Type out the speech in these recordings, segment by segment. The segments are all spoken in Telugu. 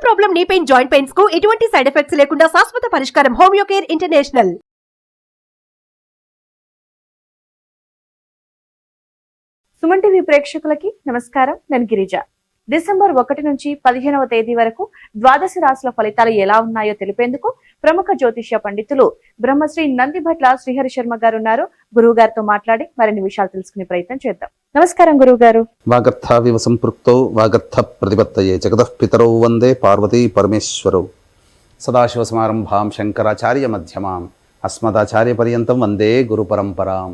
Problem knee pain joint pains కు ఎటువంటి సైడ్ ఎఫెక్ట్స్ లేకుండా శాశ్వత పరిష్కారం homeo care international. Suman TV ప్రేక్షకులకి నమస్కారం. నేను గిరిజ. డిసెంబర్ 1 నుంచి 15వ తేదీ వరకు ద్వాదశ రాశుల ఫలితాలు ఎలా ఉన్నాయో తెలిపేందుకు ప్రముఖ జ్యోతిష్య పండితులు బ్రహ్మశ్రీ నందిభట్ల శ్రీహరి శర్మ గారు ఉన్నారు. గురువు గారితో మాట్లాడి మరిన్ని విషయాలు తెలుసుకునే ప్రయత్నం చేద్దాం. నమస్కారం గురువు గారు. వాగర్థావివ సంపృక్తౌ వాగర్థ ప్రతిపత్తయే జగతః పితరౌ వందే పార్వతీ పరమేశ్వరౌ. సదాశివ సమారంభాం శంకరాచార్య మధ్యమాం అస్మదాచార్య పర్యంతం వందే గురు పరంపరాం.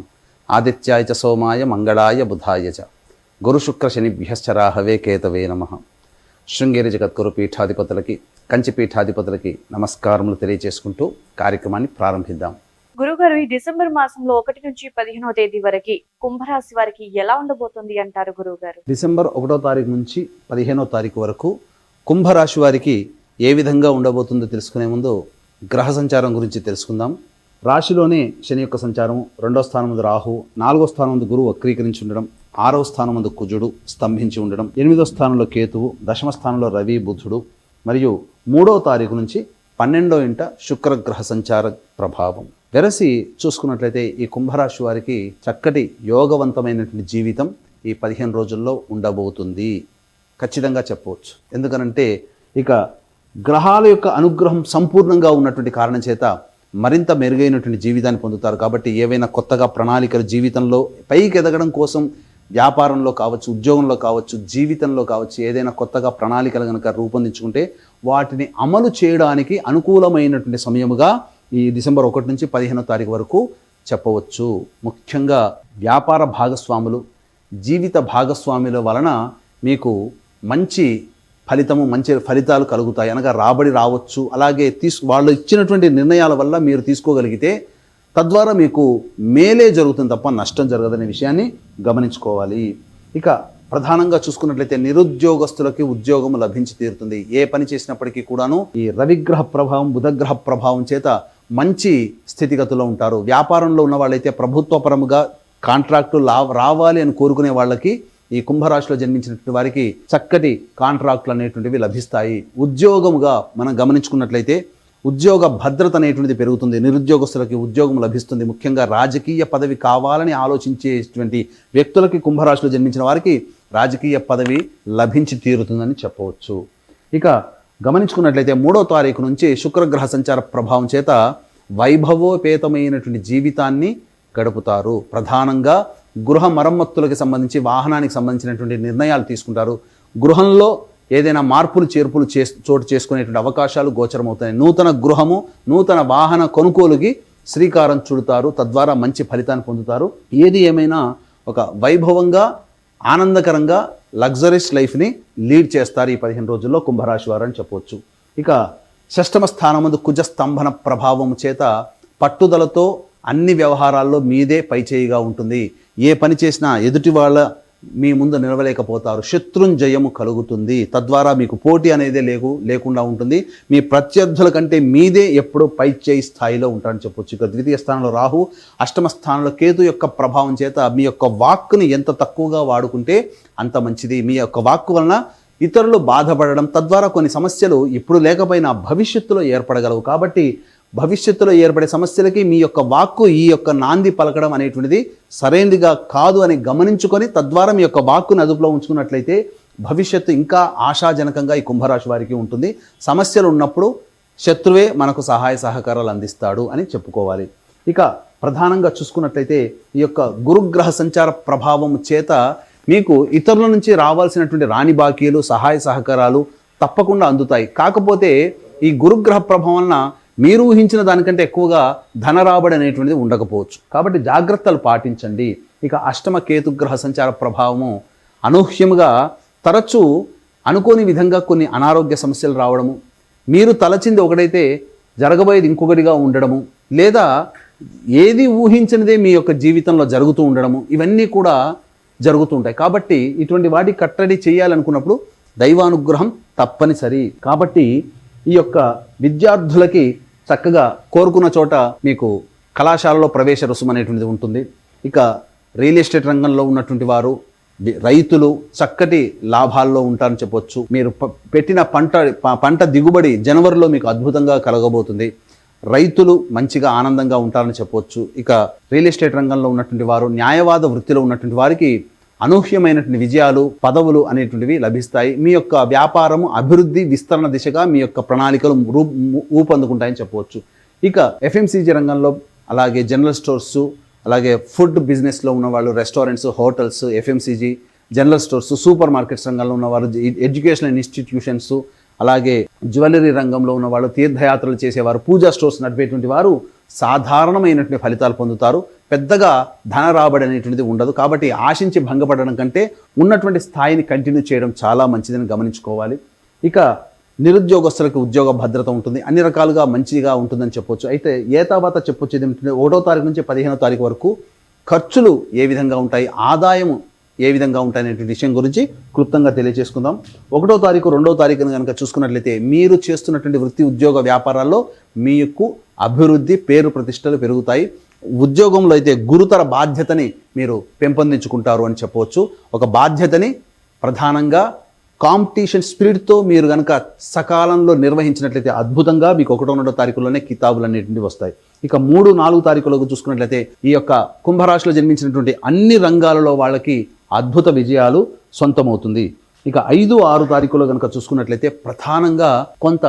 ఆదిత్యాయ చ సోమాయ మంగళాయ బుధాయ చ గురు శుక్ర శనిభ్యశ్చ రాహవే కేతవే నమః. శృంగేరి జగద్గురు పీఠాధిపతులకి కంచి పీఠాధిపతులకి నమస్కారములు తెలియజేసుకుంటూ కార్యక్రమాన్ని ప్రారంభిద్దాం. గురుగారు, ఈ డిసెంబర్ మాసంలో 1 నుంచి 15వ తేదీ వరకు కుంభరాశి వారికి ఎలా ఉండబోతుంది అంటారు గురువు గారు? డిసెంబర్ 1వ తారీఖు నుంచి 15వ తారీఖు వరకు కుంభరాశి వారికి ఏ విధంగా ఉండబోతుందో తెలుసుకునే ముందు గ్రహ సంచారం గురించి తెలుసుకుందాం. రాశిలోనే శని యొక్క సంచారం, 2వ స్థానం ముందు రాహు, 4వ స్థానం ముందు గురువు వక్రీకరించి ఉండడం, 6వ స్థానం ముందు కుజుడు స్తంభించి ఉండడం, 8వ స్థానంలో కేతువు, 10వ స్థానంలో రవి బుధుడు, మరియు 3వ తారీఖు నుంచి 12వ ఇంట శుక్రగ్రహ సంచార ప్రభావం. వెరసి చూసుకున్నట్లయితే ఈ కుంభరాశి వారికి చక్కటి యోగవంతమైనటువంటి జీవితం ఈ 15 రోజుల్లో ఉండబోతుంది ఖచ్చితంగా చెప్పవచ్చు. ఎందుకనంటే ఇక గ్రహాల యొక్క అనుగ్రహం సంపూర్ణంగా ఉన్నటువంటి కారణం చేత మరింత మెరుగైనటువంటి జీవితాన్ని పొందుతారు. కాబట్టి ఏవైనా కొత్తగా ప్రణాళికలు జీవితంలో పైకి ఎదగడం కోసం వ్యాపారంలో కావచ్చు, ఉద్యోగంలో కావచ్చు, జీవితంలో కావచ్చు, ఏదైనా కొత్తగా ప్రణాళికలు కనుక రూపొందించుకుంటే వాటిని అమలు చేయడానికి అనుకూలమైనటువంటి సమయముగా ఈ డిసెంబర్ 1 నుంచి 15వ తారీఖు వరకు చెప్పవచ్చు. ముఖ్యంగా వ్యాపార భాగస్వాములు, జీవిత భాగస్వాముల వలన మీకు మంచి మంచి ఫలితాలు కలుగుతాయి, అనగా రాబడి రావచ్చు. అలాగే వాళ్ళు ఇచ్చినటువంటి నిర్ణయాల వల్ల మీరు తీసుకోగలిగితే తద్వారా మీకు మేలే జరుగుతుంది తప్ప నష్టం జరగదనే విషయాన్ని గమనించుకోవాలి. ఇక ప్రధానంగా చూసుకున్నట్లయితే నిరుద్యోగస్తులకి ఉద్యోగం లభించి తీరుతుంది. ఏ పని చేసినప్పటికీ కూడాను ఈ రవిగ్రహ ప్రభావం, బుధగ్రహ ప్రభావం చేత మంచి స్థితిగతుల్లో ఉంటారు. వ్యాపారంలో ఉన్న వాళ్ళైతే ప్రభుత్వపరముగా కాంట్రాక్టు రావాలి అని కోరుకునే వాళ్ళకి ఈ కుంభరాశిలో జన్మించినటువంటి వారికి చక్కటి కాంట్రాక్టులు అనేటువంటివి లభిస్తాయి. ఉద్యోగముగా మనం గమనించుకున్నట్లయితే ఉద్యోగ భద్రత అనేటువంటిది పెరుగుతుంది. నిరుద్యోగస్తులకి ఉద్యోగం లభిస్తుంది. ముఖ్యంగా రాజకీయ పదవి కావాలని ఆలోచించేటువంటి వ్యక్తులకి కుంభరాశిలో జన్మించిన వారికి రాజకీయ పదవి లభించి తీరుతుందని చెప్పవచ్చు. ఇక గమనించుకున్నట్లయితే 3వ తారీఖు నుంచి శుక్రగ్రహ సంచార ప్రభావం చేత వైభవోపేతమైనటువంటి జీవితాన్ని గడుపుతారు. ప్రధానంగా గృహ మరమ్మతులకు సంబంధించి, వాహనానికి సంబంధించినటువంటి నిర్ణయాలు తీసుకుంటారు. గృహంలో ఏదైనా మార్పులు చేర్పులు చోటు చేసుకునేటువంటి అవకాశాలు గోచరమవుతాయి. నూతన గృహము, నూతన వాహన కొనుగోలుకి శ్రీకారం చుడతారు. తద్వారా మంచి ఫలితాన్ని పొందుతారు. ఏది ఏమైనా ఒక వైభవంగా, ఆనందకరంగా లగ్జరీస్ లైఫ్ని లీడ్ చేస్తారు ఈ 15 రోజుల్లో కుంభరాశి వారు అని చెప్పవచ్చు. ఇక 6వ స్థానం ముందు కుజ స్తంభన ప్రభావం చేత పట్టుదలతో అన్ని వ్యవహారాల్లో మీదే పైచేయిగా ఉంటుంది. ఏ పని చేసినా ఎదుటి వాళ్ళ మీ ముందు నిలవలేకపోతారు. శత్రుంజయము కలుగుతుంది. తద్వారా మీకు పోటీ అనేది లేకుండా ఉంటుంది. మీ ప్రత్యర్థుల కంటే మీదే ఎప్పుడూ పైచేయి స్థాయిలో ఉంటారని చెప్పొచ్చు. ఇక 2వ స్థానంలో రాహు, 8వ స్థానంలో కేతు యొక్క ప్రభావం చేత మీ యొక్క వాక్కుని ఎంత తక్కువగా వాడుకుంటే అంత మంచిది. మీ యొక్క వాక్కు వలన ఇతరులు బాధపడడం, తద్వారా కొన్ని సమస్యలు ఇప్పుడు లేకపోయినా భవిష్యత్తులో ఏర్పడగలవు. కాబట్టి భవిష్యత్తులో ఏర్పడే సమస్యలకి మీ యొక్క వాక్కు, ఈ యొక్క నాంది పలకడం అనేటువంటిది సరైనదిగా కాదు అని గమనించుకొని తద్వారా మీ యొక్క వాక్కుని అదుపులో ఉంచుకున్నట్లయితే భవిష్యత్తు ఇంకా ఆశాజనకంగా ఈ కుంభరాశి వారికి ఉంటుంది. సమస్యలు ఉన్నప్పుడు శత్రువే మనకు సహాయ సహకారాలు అందిస్తాడు అని చెప్పుకోవాలి. ఇక ప్రధానంగా చూసుకున్నట్లయితే ఈ యొక్క గురుగ్రహ సంచార ప్రభావం చేత మీకు ఇతరుల నుంచి రావాల్సినటువంటి రాని బాకీలు, సహాయ సహకారాలు తప్పకుండా అందుతాయి. కాకపోతే ఈ గురుగ్రహ ప్రభావం వలన మీరు ఊహించిన దానికంటే ఎక్కువగా ధన రాబడి అనేటువంటిది ఉండకపోవచ్చు. కాబట్టి జాగ్రత్తలు పాటించండి. ఇక 8వ కేతుగ్రహ సంచార ప్రభావము అనూహ్యముగా తరచూ అనుకోని విధంగా కొన్ని అనారోగ్య సమస్యలు రావడము, మీరు తలచింది ఒకటైతే జరగబోయేది ఇంకొకటిగా ఉండడము, లేదా ఏది ఊహించినదే మీ యొక్క జీవితంలో జరుగుతూ ఉండడము, ఇవన్నీ కూడా జరుగుతూ ఉంటాయి. కాబట్టి ఇటువంటి వాటి కట్టడి చేయాలనుకున్నప్పుడు దైవానుగ్రహం తప్పనిసరి. కాబట్టి ఈ యొక్క విద్యార్థులకి చక్కగా కోరుకున్న చోట మీకు కళాశాలలో ప్రవేశ రుసుము అనేటువంటిది ఉంటుంది. ఇక రియల్ ఎస్టేట్ రంగంలో ఉన్నటువంటి వారు, రైతులు చక్కటి లాభాల్లో ఉంటారని చెప్పొచ్చు. మీరు పెట్టిన పంట దిగుబడి జనవరిలో మీకు అద్భుతంగా కలగబోతుంది. రైతులు మంచిగా ఆనందంగా ఉంటారని చెప్పొచ్చు. ఇక రియల్ ఎస్టేట్ రంగంలో ఉన్నటువంటి వారు, న్యాయవాద వృత్తిలో ఉన్నటువంటి వారికి అనూహ్యమైనటువంటి విజయాలు, పదవులు అనేటువంటివి లభిస్తాయి. మీ యొక్క వ్యాపారము అభివృద్ధి విస్తరణ దిశగా మీ యొక్క ప్రణాళికలు ఊపందుకుంటాయని చెప్పవచ్చు. ఇక ఎఫ్ఎంసీజీ రంగంలో, అలాగే జనరల్ స్టోర్సు, అలాగే ఫుడ్ బిజినెస్లో ఉన్నవాళ్ళు, restaurants, hotels, FMCG, general stores, super markets రంగంలో ఉన్నవారు, ఎడ్యుకేషనల్ ఇన్స్టిట్యూషన్స్, అలాగే జ్యువెలరీ రంగంలో ఉన్నవాళ్ళు, తీర్థయాత్రలు చేసేవారు, పూజా స్టోర్స్ నడిపేటువంటి వారు సాధారణమైనటువంటి ఫలితాలు పొందుతారు. పెద్దగా ధన రాబడి అనేటువంటిది ఉండదు. కాబట్టి ఆశించి భంగపడడం కంటే ఉన్నటువంటి స్థాయిని కంటిన్యూ చేయడం చాలా మంచిదని గమనించుకోవాలి. ఇక నిరుద్యోగస్తులకు ఉద్యోగ భద్రత ఉంటుంది, అన్ని రకాలుగా మంచిగా ఉంటుందని చెప్పొచ్చు. అయితే ఏతావాత చెప్పొచ్చు ఏమిటంటే 1వ తారీఖు నుంచి 15వ తారీఖు వరకు ఖర్చులు ఏ విధంగా ఉంటాయి, ఆదాయం ఏ విధంగా ఉంటాయనేటువంటి విషయం గురించి క్లుప్తంగా తెలియజేసుకుందాం. 1వ తారీఖు 2వ తారీఖున కనుక చూసుకున్నట్లయితే మీరు చేస్తున్నటువంటి వృత్తి ఉద్యోగ వ్యాపారాల్లో మీకు అభివృద్ధి, పేరు ప్రతిష్టలు పెరుగుతాయి. ఉద్యోగంలో అయితే గురుతర బాధ్యతని మీరు పెంపొందించుకుంటారు అని చెప్పవచ్చు. ఒక బాధ్యతని ప్రధానంగా కాంపిటీషన్ స్పిరిట్తో మీరు కనుక సకాలంలో నిర్వహించినట్లయితే అద్భుతంగా మీకు 1వ 2వ తారీఖుల్లోనే కితాబులు అనేటువంటివి వస్తాయి. ఇక 3, 4 తారీఖులకు చూసుకున్నట్లయితే ఈ యొక్క కుంభరాశిలో జన్మించినటువంటి అన్ని రంగాలలో వాళ్ళకి అద్భుత విజయాలు సొంతమవుతుంది. ఇక 5, 6 తారీఖులో కనుక చూసుకున్నట్లయితే ప్రధానంగా కొంత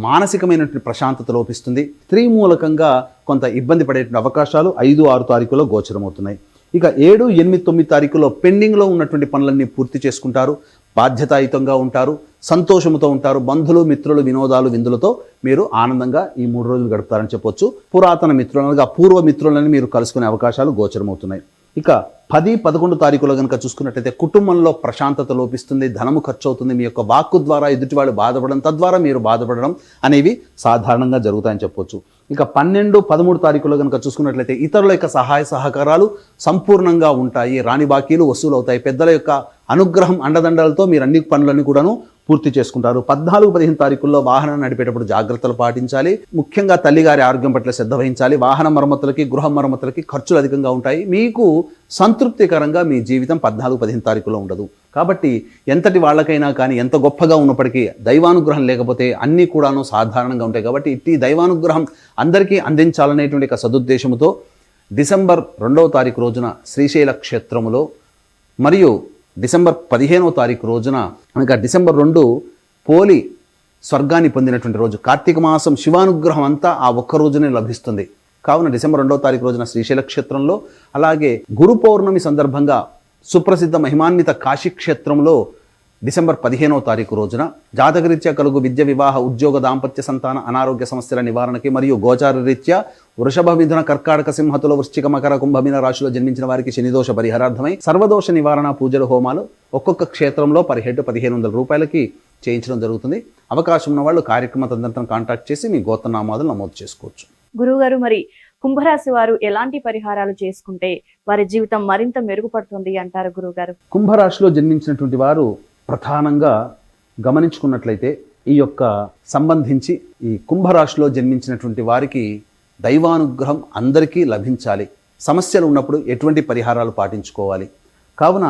మానసికమైనటువంటి ప్రశాంతత లోపిస్తుంది. స్త్రీ మూలకంగా కొంత ఇబ్బంది పడేటువంటి అవకాశాలు 5, 6 తారీఖులో గోచరమవుతున్నాయి. ఇక 7, 8, 9 తారీఖులో పెండింగ్లో ఉన్నటువంటి పనులన్నీ పూర్తి చేసుకుంటారు, బాధ్యతాయుతంగా ఉంటారు, సంతోషంతో ఉంటారు. బంధువులు, మిత్రులు, వినోదాలు, విందులతో మీరు ఆనందంగా ఈ 3 రోజులు గడుపుతారని చెప్పొచ్చు. పురాతన మిత్రులుగా పూర్వ మిత్రులని మీరు కలుసుకునే అవకాశాలు గోచరమవుతున్నాయి. ఇక 10, 11 తారీఖులో కనుక చూసుకున్నట్లయితే కుటుంబంలో ప్రశాంతత లోపిస్తుంది, ధనము ఖర్చు అవుతుంది. మీ యొక్క వాక్కు ద్వారా ఎదుటివాడు బాధపడడం, తద్వారా మీరు బాధపడడం అనేవి సాధారణంగా జరుగుతాయని చెప్పొచ్చు. ఇక 12, 13 తారీఖులో కనుక చూసుకున్నట్లయితే ఇతరుల యొక్క సహాయ సహకారాలు సంపూర్ణంగా ఉంటాయి, రాని బాకీలు వసూలు అవుతాయి. పెద్దల యొక్క అనుగ్రహం, అండదండలతో మీరు అన్ని పనులన్నీ కూడాను పూర్తి చేసుకుంటారు. 14, 15 తారీఖుల్లో వాహనం నడిపేటప్పుడు జాగ్రత్తలు పాటించాలి. ముఖ్యంగా తల్లిగారి ఆరోగ్యం పట్ల శ్రద్ధ వహించాలి. వాహన మరమ్మతులకి, గృహ మరమ్మతులకి ఖర్చులు అధికంగా ఉంటాయి. మీకు సంతృప్తికరంగా మీ జీవితం 14, 15 తారీఖులో ఉండదు. కాబట్టి ఎంతటి వాళ్ళకైనా కానీ, ఎంత గొప్పగా ఉన్నప్పటికీ దైవానుగ్రహం లేకపోతే అన్నీ కూడాను సాధారణంగా ఉంటాయి. కాబట్టి ఇట్టి దైవానుగ్రహం అందరికీ అందించాలనేటువంటి ఒక సదుద్దేశంతో డిసెంబర్ 2వ తారీఖు రోజున శ్రీశైల క్షేత్రములో, మరియు డిసెంబర్ 15వ తారీఖు రోజున, ఇంకా డిసెంబర్ 2 పోలి స్వర్గాన్ని పొందినటువంటి రోజు. కార్తీక మాసం శివానుగ్రహం అంతా ఆ ఒక్క రోజునే లభిస్తుంది. కావున డిసెంబర్ 2వ తారీఖు రోజున శ్రీశైల క్షేత్రంలో, అలాగే గురు పౌర్ణమి సందర్భంగా సుప్రసిద్ధ మహిమాన్విత కాశీక్షేత్రంలో డిసెంబర్ 15వ తారీఖు రోజున జాతకరీత్యా కలుగు విద్య, వివాహ, ఉద్యోగ, దాంపత్య, సంతాన, అనారోగ్య సమస్యల నివారణకి, మరియు గోచార రీత్యా వృషభ, మిథున, కర్కాటక, సింహతుల, వృశ్చిక, మకర, కుంభమీన రాశిలో జన్మించిన వారికి శనిదోష పరిహారార్థమై సర్వదోష నివారణ పూజలు, హోమాలు ఒక్కొక్క క్షేత్రంలో పర్ హెడ్ 1500 రూపాయలకి చేయించడం జరుగుతుంది. అవకాశం ఉన్న వాళ్ళు కార్యక్రమ తదనంతరం కాంటాక్ట్ చేసి మీ గోత్రనామాలు నమోదు చేసుకోవచ్చు. గురువుగారు, మరి కుంభరాశి వారు ఎలాంటి పరిహారాలు చేసుకుంటే వారి జీవితం మరింత మెరుగుపడుతుంది అంటారు గురువుగారు? కుంభరాశిలో జన్మించినటువంటి వారు ప్రధానంగా గమనించుకున్నట్లయితే ఈ యొక్క సంబంధించి ఈ కుంభరాశిలో జన్మించినటువంటి వారికి దైవానుగ్రహం అందరికీ లభించాలి. సమస్యలు ఉన్నప్పుడు ఎటువంటి పరిహారాలు పాటించుకోవాలి. కావున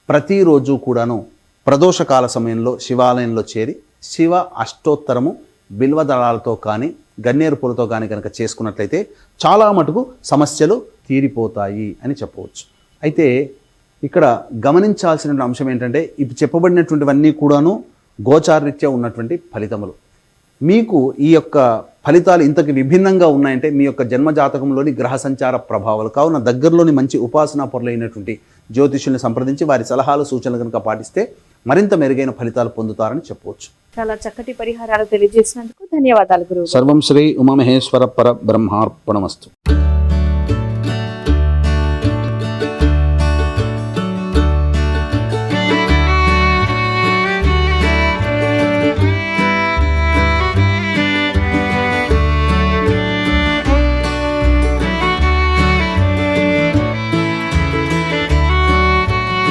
ప్రతిరోజు కూడాను ప్రదోషకాల సమయంలో శివాలయంలో చేరి శివ అష్టోత్తరము బిల్వదళాలతో కానీ, గన్నేరు పూలతో కానీ కనుక చేసుకున్నట్లయితే చాలా మటుకు సమస్యలు తీరిపోతాయి అని చెప్పవచ్చు. అయితే ఇక్కడ గమనించాల్సిన అంశం ఏంటంటే, ఇప్పుడు చెప్పబడినటువంటివన్నీ కూడాను గోచారరీత్యా ఉన్నటువంటి ఫలితములు. మీకు ఈ యొక్క ఫలితాలు ఇంతకు విభిన్నంగా ఉన్నాయంటే మీ యొక్క జన్మజాతకంలోని గ్రహ సంచార ప్రభావాలు. కావున దగ్గరలోని మంచి ఉపాసనా పొరలైనటువంటి జ్యోతిష్యుల్ని సంప్రదించి వారి సలహాలు, సూచనలు కనుక పాటిస్తే మరింత మెరుగైన ఫలితాలు పొందుతారని చెప్పవచ్చు. చాలా చక్కటి పరిహారాలు తెలియజేసినందుకు ధన్యవాదాలు గురువు. సర్వం శ్రీ ఉమామహేశ్వర పర బ్రహ్మార్పణమస్తు.